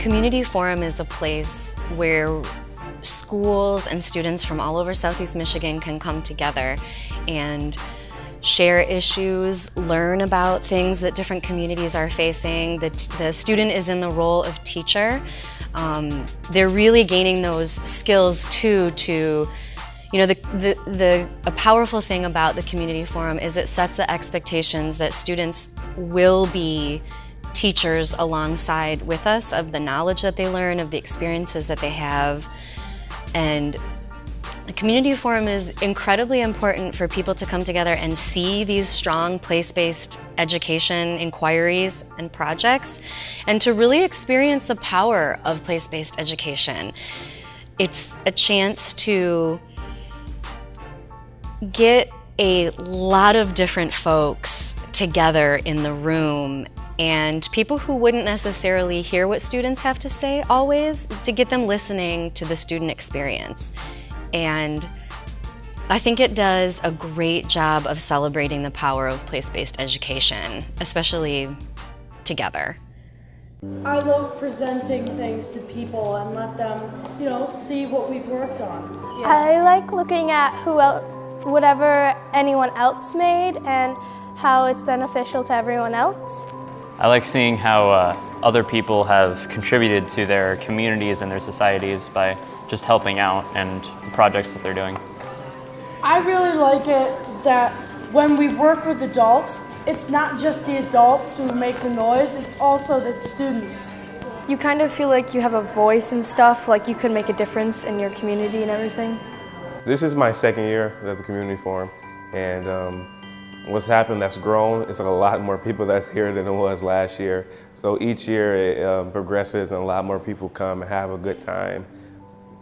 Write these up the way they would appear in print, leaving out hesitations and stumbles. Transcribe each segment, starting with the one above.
Community Forum is a place where schools and students from all over Southeast Michigan can come together and share issues, learn about things that different communities are facing. The student is in the role of teacher. They're really gaining those skills too to, a powerful thing about the Community Forum is it sets the expectations that students will be teachers alongside with us of the knowledge that they learn, of the experiences that they have. And the Community Forum is incredibly important for people to come together and see these strong place-based education inquiries and projects, and to really experience the power of place-based education. It's a chance to get a lot of different folks together in the room, and people who wouldn't necessarily hear what students have to say always, to get them listening to the student experience. And I think it does a great job of celebrating the power of place-based education, especially together. I love presenting things to people and let them, see what we've worked on. Yeah. I like looking at whatever anyone else made and how it's beneficial to everyone else. I like seeing how other people have contributed to their communities and their societies by just helping out and projects that they're doing. I really like it that when we work with adults, it's not just the adults who make the noise, it's also the students. You kind of feel like you have a voice and stuff, like you could make a difference in your community and everything. This is my second year at the Community Forum, and what's happened that's grown is a lot more people that's here than it was last year. So each year it progresses and a lot more people come and have a good time.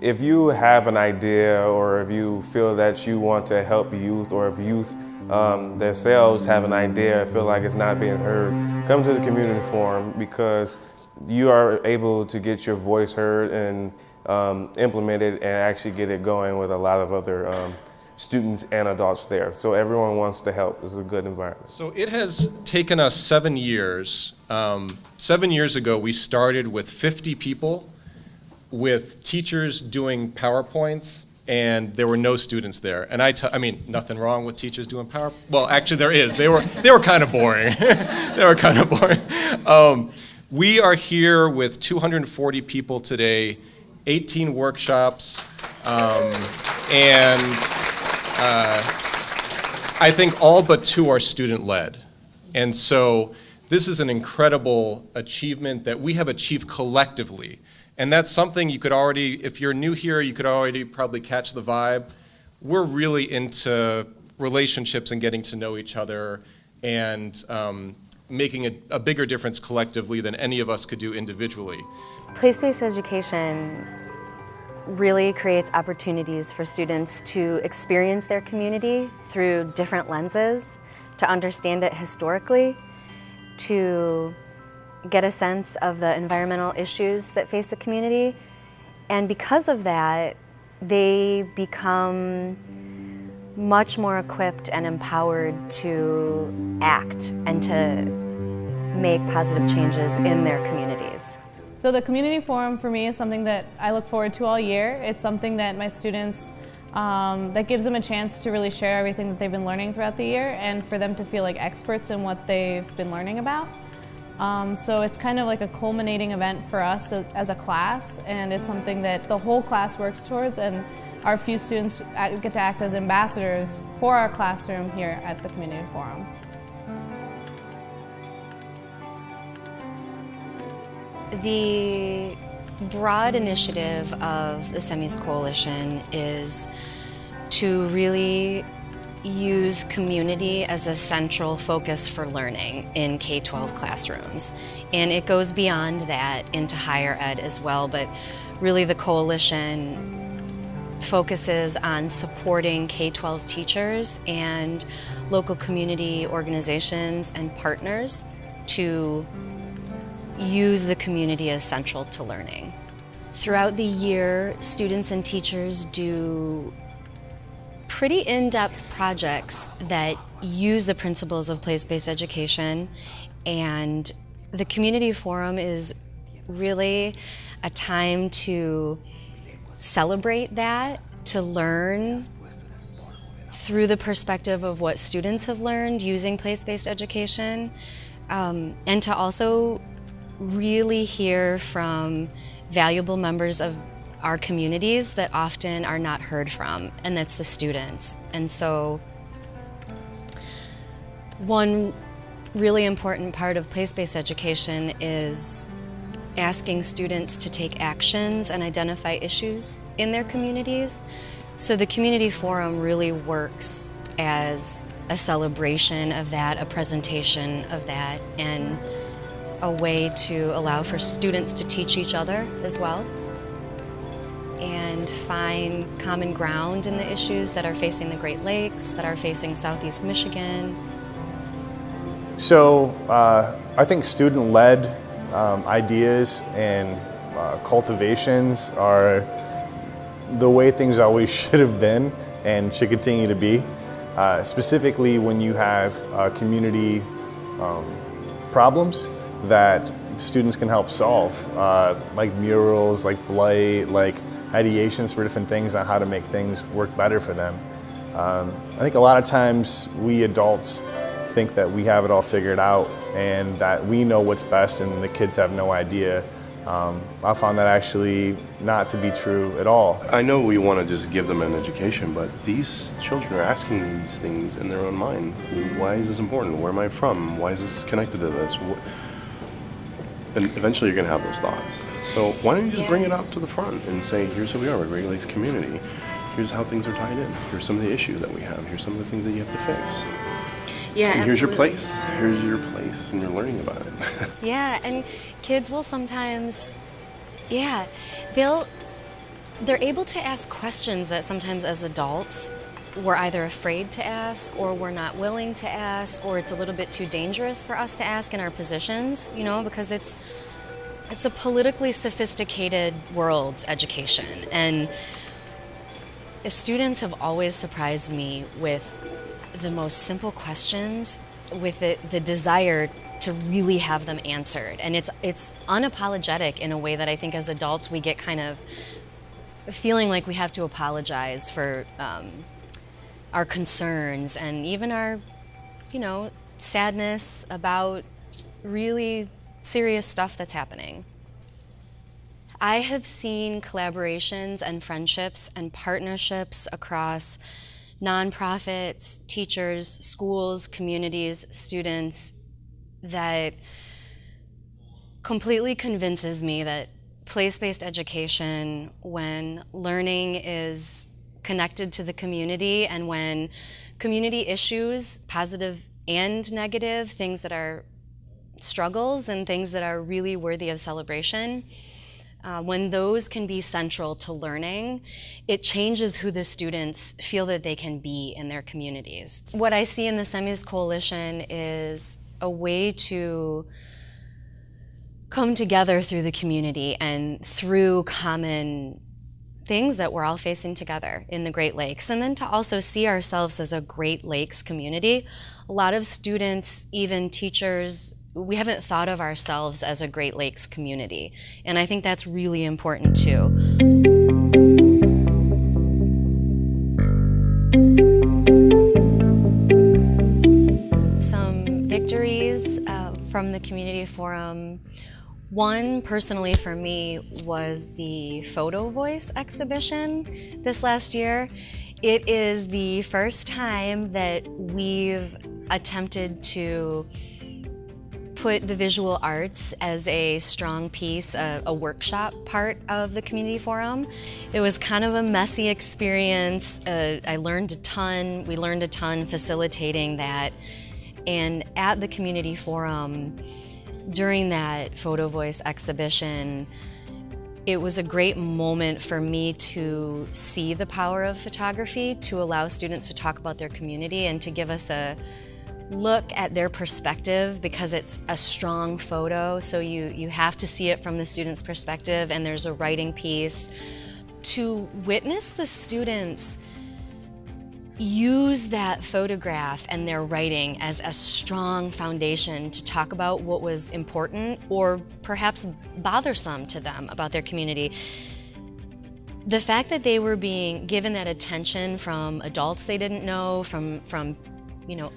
If you have an idea, or if you feel that you want to help youth, or if youth themselves have an idea, feel like it's not being heard, come to the Community Forum, because you are able to get your voice heard and implemented and actually get it going with a lot of other students and adults there. So everyone wants to help. It's a good environment. So it has taken us 7 years. 7 years ago, we started with 50 people, with teachers doing PowerPoints, and there were no students there. And I mean, nothing wrong with teachers doing PowerPoint. Well, actually there is. They were kind of boring. They were kind of boring. We are here with 240 people today, 18 workshops, and I think all but 2 are student-led. And so this is an incredible achievement that we have achieved collectively. And that's something you could already, if you're new here, you could already probably catch the vibe. We're really into relationships and getting to know each other, and making a bigger difference collectively than any of us could do individually. Place-based education really creates opportunities for students to experience their community through different lenses, to understand it historically, to get a sense of the environmental issues that face the community. And because of that, they become much more equipped and empowered to act and to make positive changes in their communities. So the Community Forum for me is something that I look forward to all year. It's something that my students, that gives them a chance to really share everything that they've been learning throughout the year, and for them to feel like experts in what they've been learning about. So it's kind of like a culminating event for us as a class, and it's something that the whole class works towards, and our few students get to act as ambassadors for our classroom here at the Community Forum. The broad initiative of the SEMIS Coalition is to really use community as a central focus for learning in K-12 classrooms. And it goes beyond that into higher ed as well, but really the coalition focuses on supporting K-12 teachers and local community organizations and partners to use the community as central to learning. Throughout the year, students and teachers do pretty in-depth projects that use the principles of place-based education, and the Community Forum is really a time to celebrate that, to learn through the perspective of what students have learned using place-based education, and to also really hear from valuable members of our communities that often are not heard from, and that's the students. And so one really important part of place-based education is asking students to take actions and identify issues in their communities. So the community forum really works as a celebration of that, a presentation of that, and a way to allow for students to teach each other as well and find common ground in the issues that are facing the Great Lakes, that are facing Southeast Michigan. So I think student-led ideas and cultivations are the way things always should have been and should continue to be. Specifically when you have community problems that students can help solve, like murals, like blight, like ideations for different things on how to make things work better for them. I think a lot of times we adults think that we have it all figured out and that we know what's best and the kids have no idea. I found that actually not to be true at all. I know we want to just give them an education, but these children are asking these things in their own mind. Why is this important? Where am I from? Why is this connected to this? And eventually you're going to have those thoughts. So why don't you just bring it out to the front and say, here's who we are, we're a Great Lakes community. Here's how things are tied in. Here's some of the issues that we have. Here's some of the things that you have to fix. Yeah, and here's absolutely. your place. Here's your place, and you're learning about it. Yeah, and kids will sometimes, they're able to ask questions that sometimes as adults we're either afraid to ask or we're not willing to ask, or it's a little bit too dangerous for us to ask in our positions, because it's a politically sophisticated world, education. And students have always surprised me with the most simple questions, with the desire to really have them answered. And it's unapologetic in a way that I think as adults we get kind of feeling like we have to apologize for our concerns and even our, sadness about really serious stuff that's happening. I have seen collaborations and friendships and partnerships across nonprofits, teachers, schools, communities, students that completely convinces me that place-based education, when learning is connected to the community and when community issues, positive and negative, things that are struggles and things that are really worthy of celebration, when those can be central to learning, it changes who the students feel that they can be in their communities. What I see in the SEMIS Coalition is a way to come together through the community and through common things that we're all facing together in the Great Lakes, and then to also see ourselves as a Great Lakes community. A lot of students, even teachers, we haven't thought of ourselves as a Great Lakes community, and I think that's really important too. Some victories from the community forum. One, personally for me, was the Photo Voice exhibition this last year. It is the first time that we've attempted to put the visual arts as a strong piece, a workshop part of the community forum. It was kind of a messy experience. I learned a ton. We learned a ton facilitating that. And at the community forum, during that Photo Voice exhibition, it was a great moment for me to see the power of photography, to allow students to talk about their community and to give us a look at their perspective, because it's a strong photo, so you have to see it from the student's perspective, and there's a writing piece. To witness the students use that photograph and their writing as a strong foundation to talk about what was important or perhaps bothersome to them about their community. The fact that they were being given that attention from adults they didn't know, from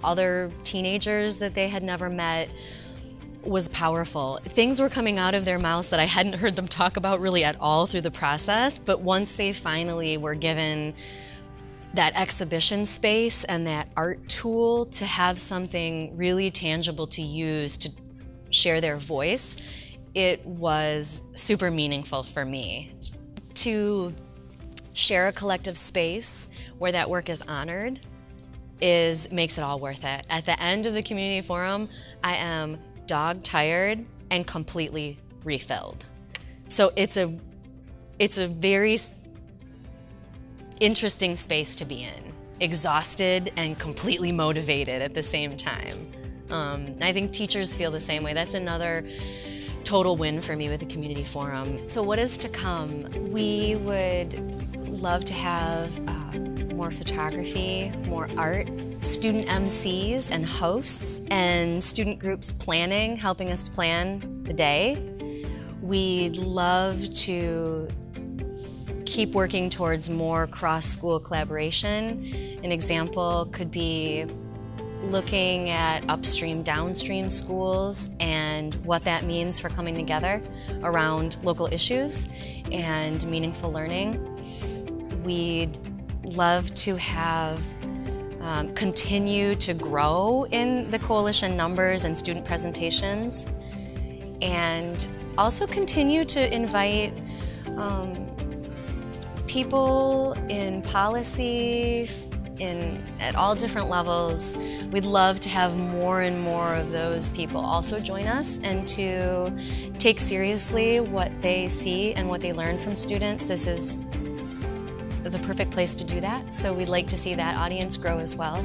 other teenagers that they had never met, was powerful. Things were coming out of their mouths that I hadn't heard them talk about really at all through the process, but once they finally were given that exhibition space and that art tool to have something really tangible to use to share their voice, it was super meaningful for me. To share a collective space where that work is honored makes it all worth it. At the end of the community forum, I am dog tired and completely refilled. So it's a very interesting space to be in, exhausted and completely motivated at the same time. I think teachers feel the same way. That's another total win for me with the community forum. So what is to come? We would love to have more photography, more art, student MCs and hosts, and student groups planning, helping us to plan the day. We'd love to keep working towards more cross-school collaboration. An example could be looking at upstream, downstream schools and what that means for coming together around local issues and meaningful learning. We'd love to have continue to grow in the coalition numbers and student presentations, and also continue to invite people in policy at all different levels. We'd love to have more and more of those people also join us and to take seriously what they see and what they learn from students. This is the perfect place to do that, so we'd like to see that audience grow as well.